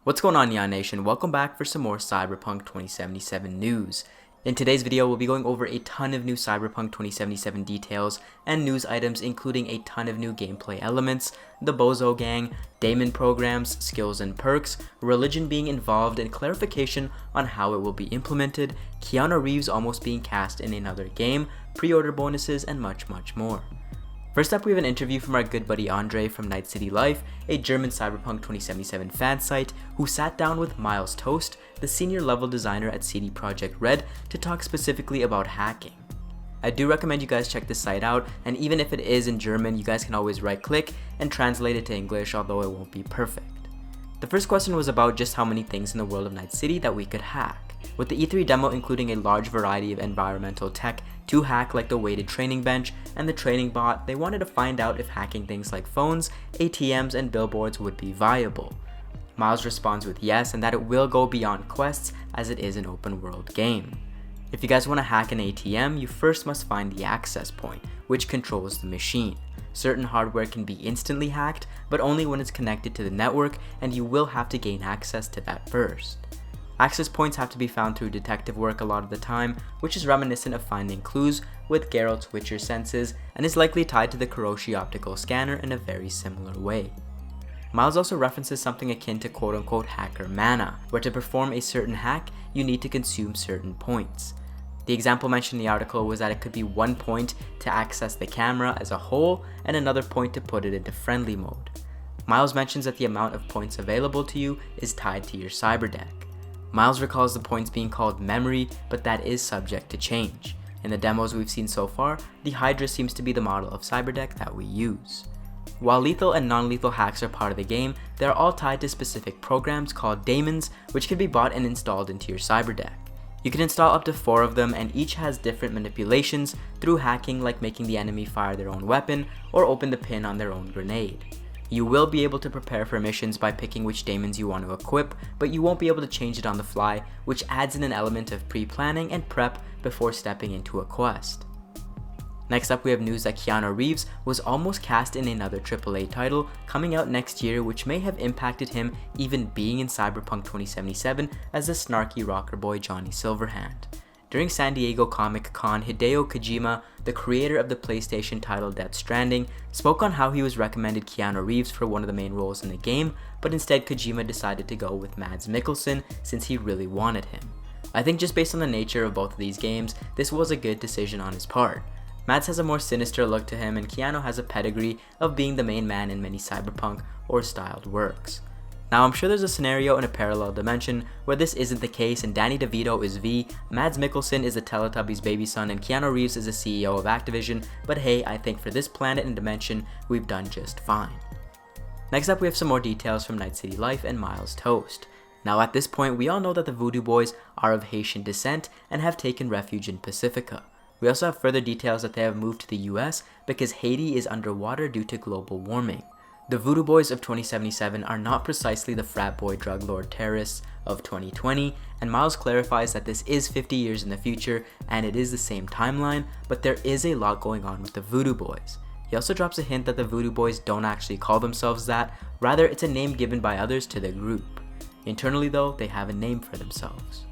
What's going on, Neon Nation? Welcome back for some more Cyberpunk 2077 news. In today's video, we'll be going over a ton of new Cyberpunk 2077 details and news items, including a ton of new gameplay elements, the Bozo gang, Daemon Programs, skills and perks, religion being involved, and clarification on how it will be implemented, Keanu Reeves almost being cast in another game, pre-order bonuses, and much more. First up, we have an interview from our good buddy Andre from NightCityLife, a German Cyberpunk 2077 fan site, who sat down with Tost, the senior level designer at CD PROJEKT RED, to talk specifically about hacking. I do recommend you guys check this site out, and even if it is in German, you guys can always right click and translate it to English, although it won't be perfect. The first question was about just how many things in the world of Night City that we could hack. With the E3 demo including a large variety of environmental tech to hack, like the weighted training bench and the training bot, they wanted to find out if hacking things like phones, ATMs, and billboards would be viable. Miles responds with yes, and that it will go beyond quests as it is an open world game. If you guys want to hack an ATM, you first must find the access point, which controls the machine. Certain hardware can be instantly hacked, but only when it's connected to the network, and you will have to gain access to that first. Access points have to be found through detective work a lot of the time, which is reminiscent of finding clues with Geralt's Witcher senses, and is likely tied to the Kuroshi optical scanner in a very similar way. Miles also references something akin to quote-unquote hacker mana, where to perform a certain hack, you need to consume certain points. The example mentioned in the article was that it could be 1 point to access the camera as a whole, and another point to put it into friendly mode. Miles mentions that the amount of points available to you is tied to your Cyberdeck. Miles recalls the points being called memory, but that is subject to change. In the demos we've seen so far, the Hydra seems to be the model of Cyberdeck that we use. While lethal and non-lethal hacks are part of the game, they are all tied to specific programs called Daemons, which can be bought and installed into your Cyberdeck. You can install up to 4 of them, and each has different manipulations through hacking, like making the enemy fire their own weapon or open the pin on their own grenade. You will be able to prepare for missions by picking which daemons you want to equip, but you won't be able to change it on the fly, which adds in an element of pre-planning and prep before stepping into a quest. Next up, we have news that Keanu Reeves was almost cast in another AAA title coming out next year, which may have impacted him even being in Cyberpunk 2077 as the snarky rocker boy Johnny Silverhand. During San Diego Comic-Con, Hideo Kojima, the creator of the PlayStation title Death Stranding, spoke on how he was recommended Keanu Reeves for one of the main roles in the game, but instead Kojima decided to go with Mads Mikkelsen since he really wanted him. I think just based on the nature of both of these games, this was a good decision on his part. Mads has a more sinister look to him, and Keanu has a pedigree of being the main man in many cyberpunk or styled works. Now, I'm sure there's a scenario in a parallel dimension where this isn't the case and Danny DeVito is V, Mads Mikkelsen is the Teletubbies baby son, and Keanu Reeves is the CEO of Activision, but hey, I think for this planet and dimension, we've done just fine. Next up, we have some more details from NightCityLife and Miles Tost. Now, at this point, we all know that the Voodoo Boys are of Haitian descent and have taken refuge in Pacifica. We also have further details that they have moved to the US because Haiti is underwater due to global warming. The Voodoo Boys of 2077 are not precisely the frat boy drug lord terrorists of 2020, and Miles clarifies that this is 50 years in the future and it is the same timeline, but there is a lot going on with the Voodoo Boys. He also drops a hint that the Voodoo Boys don't actually call themselves that, rather it's a name given by others to the group. Internally though, they have a name for themselves.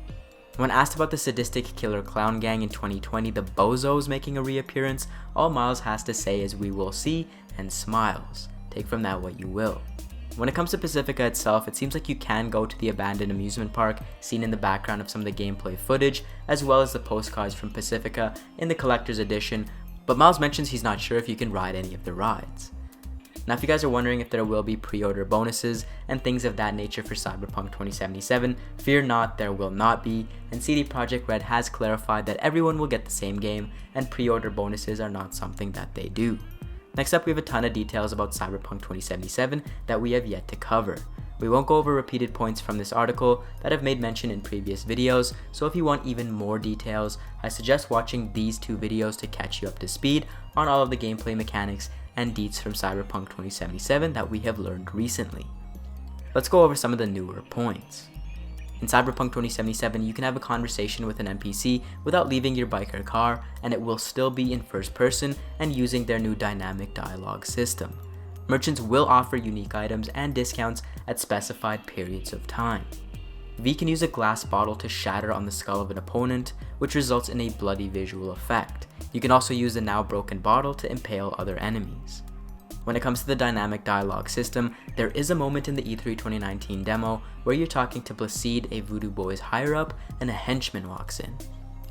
When asked about the sadistic killer clown gang in 2020, the Bozos making a reappearance, all Miles has to say is "we will see" and smiles. Take from that what you will. When it comes to Pacifica itself, it seems like you can go to the abandoned amusement park seen in the background of some of the gameplay footage, as well as the postcards from Pacifica in the collector's edition, but Miles mentions he's not sure if you can ride any of the rides. Now, if you guys are wondering if there will be pre-order bonuses and things of that nature for Cyberpunk 2077, fear not, there will not be, and CD PROJEKT RED has clarified that everyone will get the same game, and pre-order bonuses are not something that they do. Next up, we have a ton of details about Cyberpunk 2077 that we have yet to cover. We won't go over repeated points from this article that I've made mention in previous videos, so if you want even more details, I suggest watching these 2 videos to catch you up to speed on all of the gameplay mechanics and deets from Cyberpunk 2077 that we have learned recently. Let's go over some of the newer points. In Cyberpunk 2077, you can have a conversation with an NPC without leaving your bike or car, and it will still be in first person and using their new dynamic dialogue system. Merchants will offer unique items and discounts at specified periods of time. V can use a glass bottle to shatter on the skull of an opponent, which results in a bloody visual effect. You can also use the now broken bottle to impale other enemies. When it comes to the dynamic dialogue system, there is a moment in the E3 2019 demo where you're talking to Placide, a Voodoo Boys higher up, and a henchman walks in.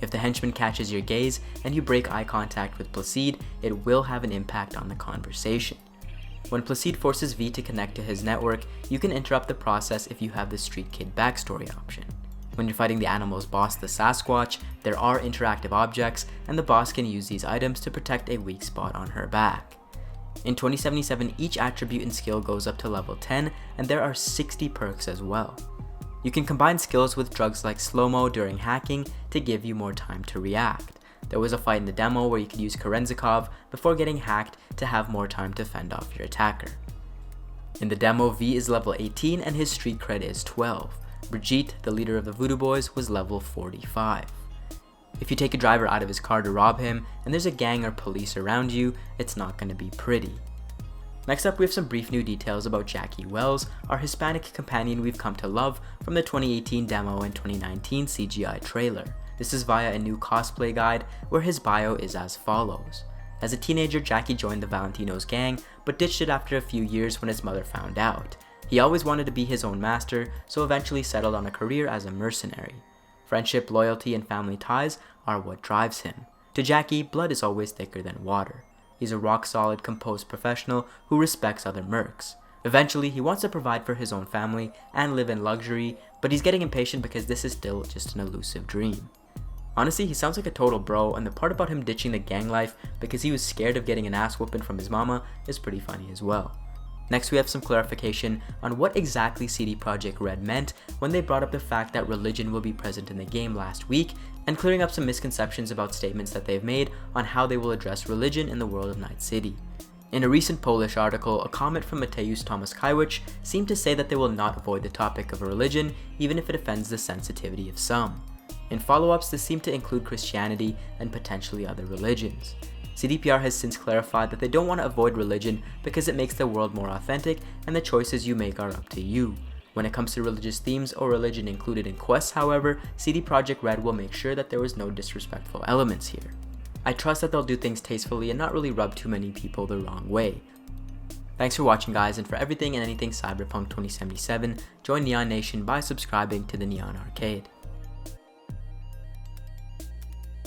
If the henchman catches your gaze and you break eye contact with Placide, it will have an impact on the conversation. When Placide forces V to connect to his network, you can interrupt the process if you have the Street Kid backstory option. When you're fighting the animal's boss, the Sasquatch, there are interactive objects, and the boss can use these items to protect a weak spot on her back. In 2077, each attribute and skill goes up to level 10, and there are 60 perks as well. You can combine skills with drugs like slow-mo during hacking to give you more time to react. There was a fight in the demo where you could use Kerenzikov before getting hacked to have more time to fend off your attacker. In the demo, V is level 18 and his street cred is 12. Brigitte, the leader of the Voodoo Boys, was level 45. If you take a driver out of his car to rob him and there's a gang or police around you, it's not going to be pretty. Next up, we have some brief new details about Jackie Wells, our Hispanic companion we've come to love from the 2018 demo and 2019 CGI trailer. This is via a new cosplay guide where his bio is as follows. As a teenager, Jackie joined the Valentinos gang, but ditched it after a few years when his mother found out. He always wanted to be his own master, so eventually settled on a career as a mercenary. Friendship, loyalty, and family ties are what drives him. To Jackie, blood is always thicker than water. He's a rock-solid, composed professional who respects other mercs. Eventually, he wants to provide for his own family and live in luxury, but he's getting impatient because this is still just an elusive dream. Honestly, he sounds like a total bro, and the part about him ditching the gang life because he was scared of getting an ass whooping from his mama is pretty funny as well. Next, we have some clarification on what exactly CD PROJEKT RED meant when they brought up the fact that religion will be present in the game last week, and clearing up some misconceptions about statements that they've made on how they will address religion in the world of Night City. In a recent Polish article, a comment from Mateusz Tomaszkiewicz seemed to say that they will not avoid the topic of religion even if it offends the sensitivity of some. In follow-ups, this seemed to include Christianity and potentially other religions. CDPR has since clarified that they don't want to avoid religion because it makes the world more authentic and the choices you make are up to you. When it comes to religious themes or religion included in quests, however, CD PROJEKT RED will make sure that there was no disrespectful elements here. I trust that they'll do things tastefully and not really rub too many people the wrong way. Thanks for watching, guys, and for everything and anything Cyberpunk 2077, join Neon Nation by subscribing to the Neon Arcade.